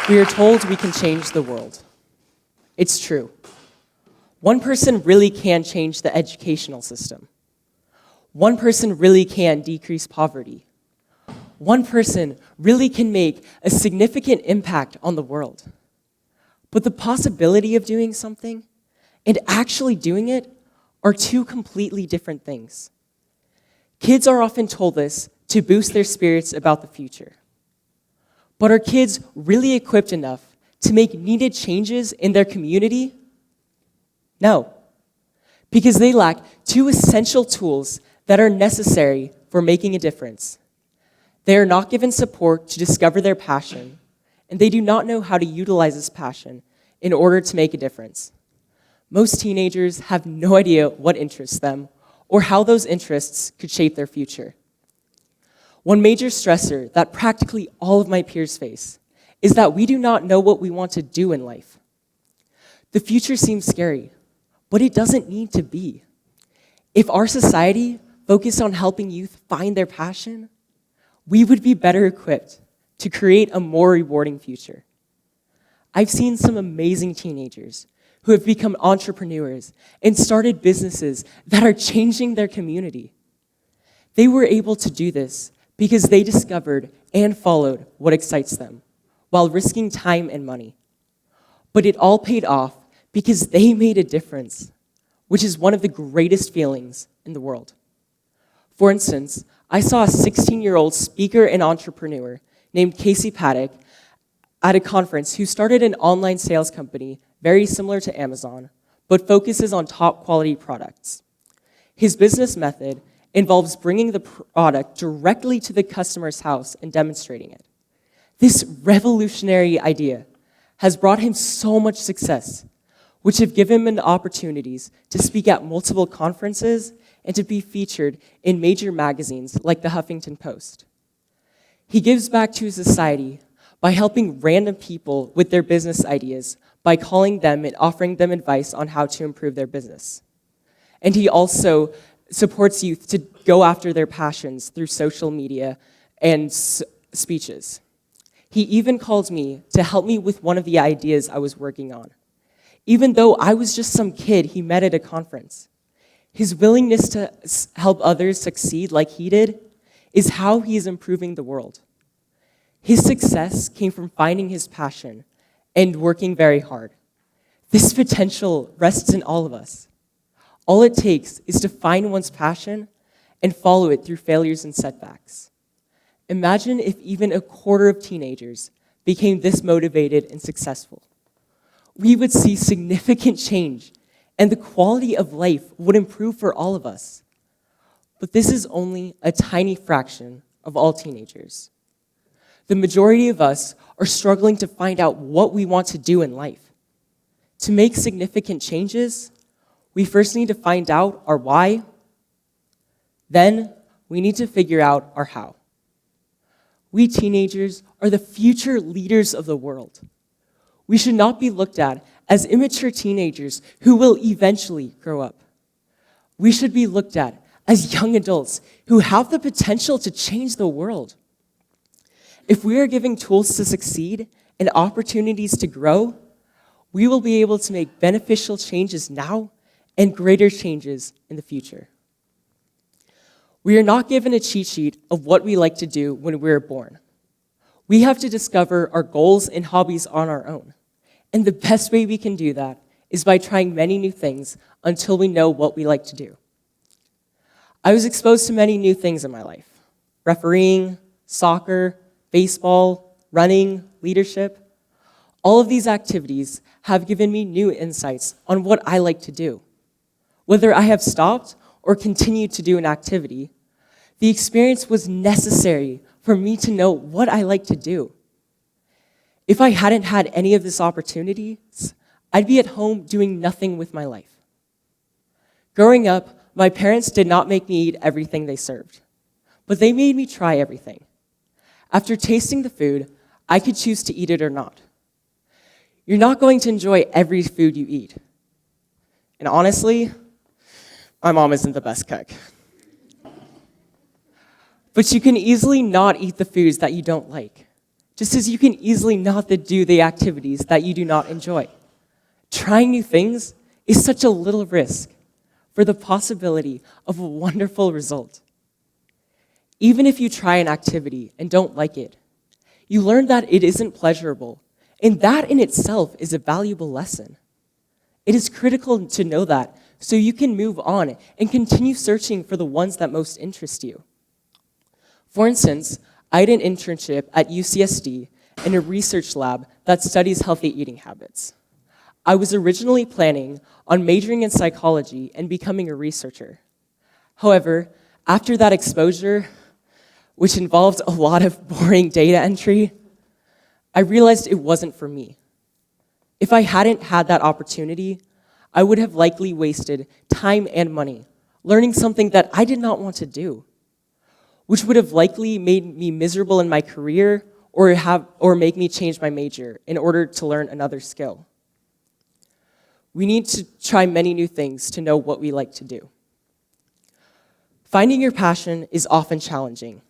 We are told we can change the world. It's true. One person really can change the educational system. One person really can decrease poverty. One person really can make a significant impact on the world. But the possibility of doing something and actually doing it are two completely different things. Kids are often told this to boost their spirits about the future. But are kids really equipped enough to make needed changes in their community? No, because they lack two essential tools that are necessary for making a difference. They are not given support to discover their passion, and they do not know how to utilize this passion in order to make a difference. Most teenagers have no idea what interests them or how those interests could shape their future. One major stressor that practically all of my peers face is that we do not know what we want to do in life. The future seems scary, but it doesn't need to be. If our society focused on helping youth find their passion, we would be better equipped to create a more rewarding future. I've seen some amazing teenagers who have become entrepreneurs and started businesses that are changing their community. They were able to do this because they discovered and followed what excites them, while risking time and money. But it all paid off because they made a difference, which is one of the greatest feelings in the world. For instance, I saw a 16-year-old speaker and entrepreneur named Casey Paddock at a conference who started an online sales company very similar to Amazon, but focuses on top quality products. His business method involves bringing the product directly to the customer's house and demonstrating it. This revolutionary idea has brought him so much success, which have given him opportunities to speak at multiple conferences and to be featured in major magazines like the Huffington Post. He gives back to society by helping random people with their business ideas by calling them and offering them advice on how to improve their business. And he also supports youth to go after their passions through social media and speeches. He even called me to help me with one of the ideas I was working on, even though I was just some kid he met at a conference. His willingness to help others succeed like he did is how he is improving the world. His success came from finding his passion and working very hard. This potential rests in all of us. All it takes is to find one's passion and follow it through failures and setbacks. Imagine if even a quarter of teenagers became this motivated and successful. We would see significant change, and the quality of life would improve for all of us. But this is only a tiny fraction of all teenagers. The majority of us are struggling to find out what we want to do in life. To make significant changes, we first need to find out our why. Then, we need to figure out our how. We teenagers are the future leaders of the world. We should not be looked at as immature teenagers who will eventually grow up. We should be looked at as young adults who have the potential to change the world. If we are given tools to succeed and opportunities to grow, we will be able to make beneficial changes now and greater changes in the future. We are not given a cheat sheet of what we like to do when we're born. We have to discover our goals and hobbies on our own. And the best way we can do that is by trying many new things until we know what we like to do. I was exposed to many new things in my life: refereeing, soccer, baseball, running, leadership. All of these activities have given me new insights on what I like to do. Whether I have stopped or continued to do an activity, the experience was necessary for me to know what I like to do. If I hadn't had any of these opportunities, I'd be at home doing nothing with my life. Growing up, my parents did not make me eat everything they served, but they made me try everything. After tasting the food, I could choose to eat it or not. You're not going to enjoy every food you eat. And honestly, my mom isn't the best cook. But you can easily not eat the foods that you don't like. just as you can easily not do the activities that you do not enjoy. Trying new things is such a little risk for the possibility of a wonderful result. Even if you try an activity and don't like it, you learn that it isn't pleasurable, and that in itself is a valuable lesson. It is critical to know that so you can move on and continue searching for the ones that most interest you. For instance, I had an internship at UCSD in a research lab that studies healthy eating habits. I was originally planning on majoring in psychology and becoming a researcher. However, after that exposure, which involved a lot of boring data entry, I realized it wasn't for me. If I hadn't had that opportunity, I would have likely wasted time and money learning something that I did not want to do, which would have likely made me miserable in my career or make me change my major in order to learn another skill. We need to try many new things to know what we like to do. Finding your passion is often challenging.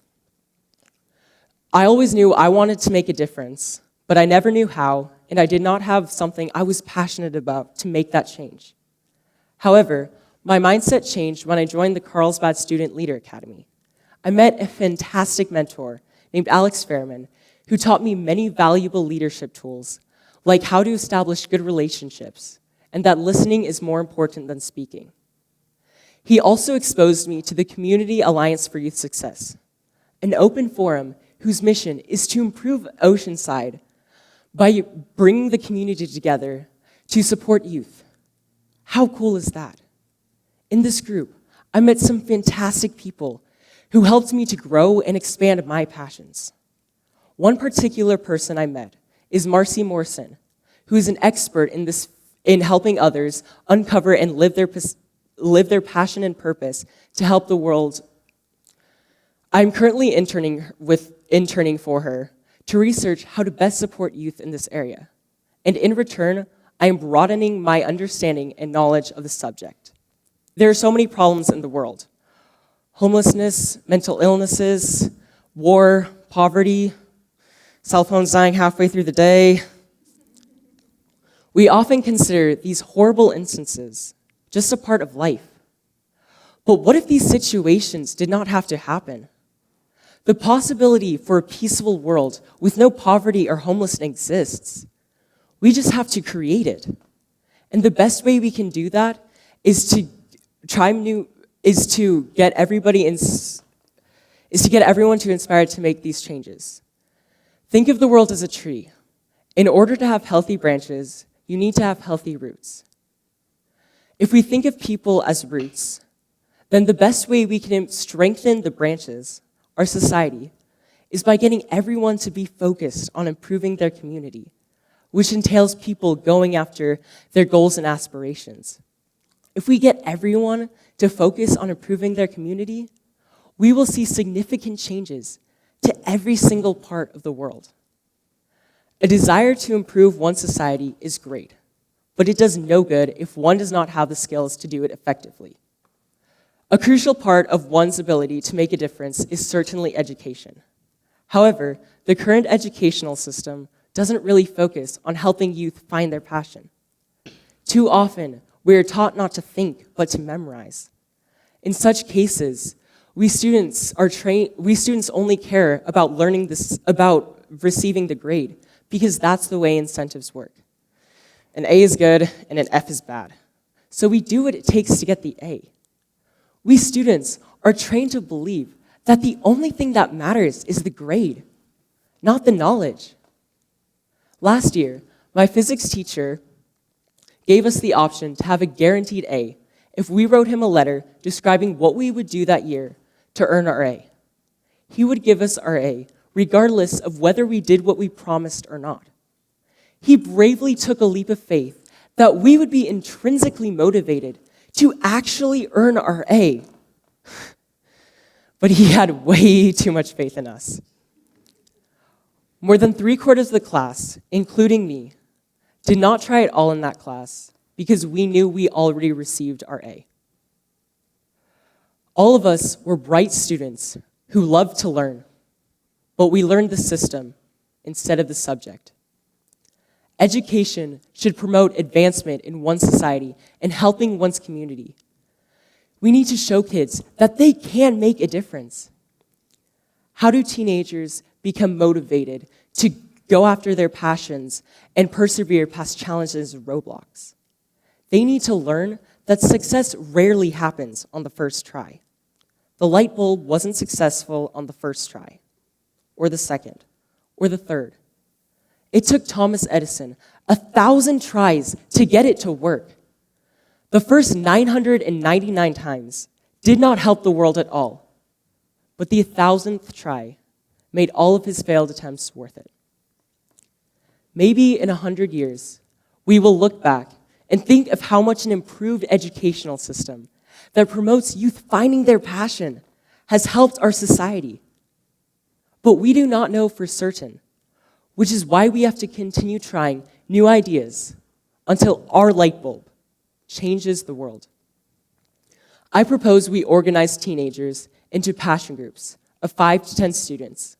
I always knew I wanted to make a difference, but I never knew how, and I did not have something I was passionate about to make that change. However, my mindset changed when I joined the Carlsbad Student Leader Academy. I met a fantastic mentor named Alex Fairman, who taught me many valuable leadership tools, like how to establish good relationships, and that listening is more important than speaking. He also exposed me to the Community Alliance for Youth Success, an open forum whose mission is to improve Oceanside by bringing the community together to support youth. How cool is that? In this group, I met some fantastic people who helped me to grow and expand my passions. One particular person I met is Marcy Morrison, who is an expert in helping others uncover and live their passion and purpose to help the world. I'm currently interning for her to research how to best support youth in this area. And in return, I am broadening my understanding and knowledge of the subject. There are so many problems in the world: homelessness, mental illnesses, war, poverty, cell phones dying halfway through the day. We often consider these horrible instances just a part of life. But what if these situations did not have to happen? The possibility for a peaceful world with no poverty or homelessness exists. We just have to create it. And the best way we can do that is to get everyone to inspire to make these changes. Think of the world as a tree. In order to have healthy branches, you need to have healthy roots. If we think of people as roots, then the best way we can strengthen the branches, our society, is by getting everyone to be focused on improving their community, which entails people going after their goals and aspirations. If we get everyone to focus on improving their community, we will see significant changes to every single part of the world. A desire to improve one's society is great, but it does no good if one does not have the skills to do it effectively. A crucial part of one's ability to make a difference is certainly education. However, the current educational system doesn't really focus on helping youth find their passion. Too often, we are taught not to think, but to memorize. In such cases, we students only care about about receiving the grade, because that's the way incentives work. An A is good and an F is bad. So we do what it takes to get the A. We students are trained to believe that the only thing that matters is the grade, not the knowledge. Last year, my physics teacher gave us the option to have a guaranteed A if we wrote him a letter describing what we would do that year to earn our A. He would give us our A regardless of whether we did what we promised or not. He bravely took a leap of faith that we would be intrinsically motivated to actually earn our A. But he had way too much faith in us. More than 3/4 of the class, including me, did not try at all in that class because we knew we already received our A. All of us were bright students who loved to learn, but we learned the system instead of the subject. Education should promote advancement in one's society and helping one's community. We need to show kids that they can make a difference. How do teenagers become motivated to go after their passions and persevere past challenges and roadblocks? They need to learn that success rarely happens on the first try. The light bulb wasn't successful on the first try, or the second, or the third. It took Thomas Edison 1,000 tries to get it to work. The first 999 times did not help the world at all, but the 1,000th try made all of his failed attempts worth it. Maybe in 100 years, we will look back and think of how much an improved educational system that promotes youth finding their passion has helped our society. But we do not know for certain, which is why we have to continue trying new ideas until our light bulb changes the world. I propose we organize teenagers into passion groups of 5 to 10 students.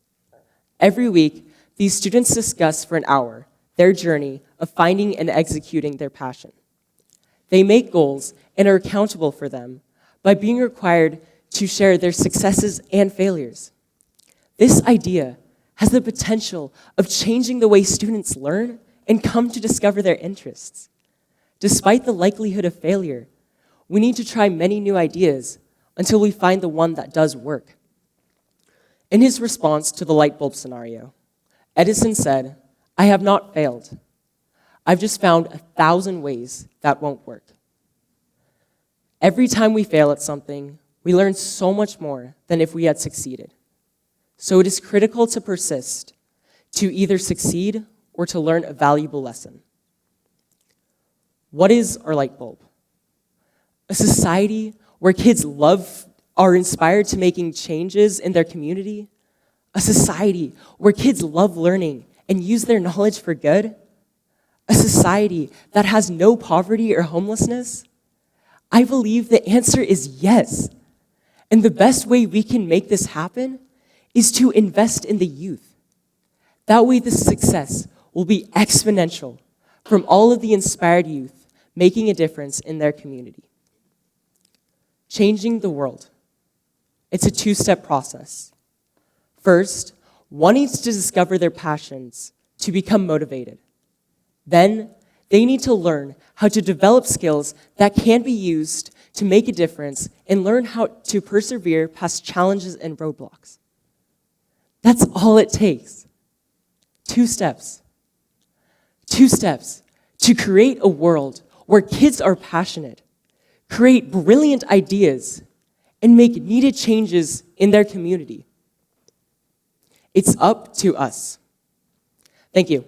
Every week, these students discuss for an hour their journey of finding and executing their passion. They make goals and are accountable for them by being required to share their successes and failures. This idea has the potential of changing the way students learn and come to discover their interests. Despite the likelihood of failure, we need to try many new ideas until we find the one that does work. In his response to the light bulb scenario, Edison said, "I have not failed. I've just found 1,000 ways that won't work." Every time we fail at something, we learn so much more than if we had succeeded. So it is critical to persist, to either succeed or to learn a valuable lesson. What is our light bulb? A society where kids are inspired to making changes in their community? A society where kids love learning and use their knowledge for good? A society that has no poverty or homelessness? I believe the answer is yes. And the best way we can make this happen is to invest in the youth. That way the success will be exponential from all of the inspired youth making a difference in their community. Changing the world. It's a 2-step process. First, one needs to discover their passions to become motivated. Then, they need to learn how to develop skills that can be used to make a difference and learn how to persevere past challenges and roadblocks. That's all it takes. 2 steps. 2 steps to create a world where kids are passionate, create brilliant ideas, and make needed changes in their community. It's up to us. Thank you.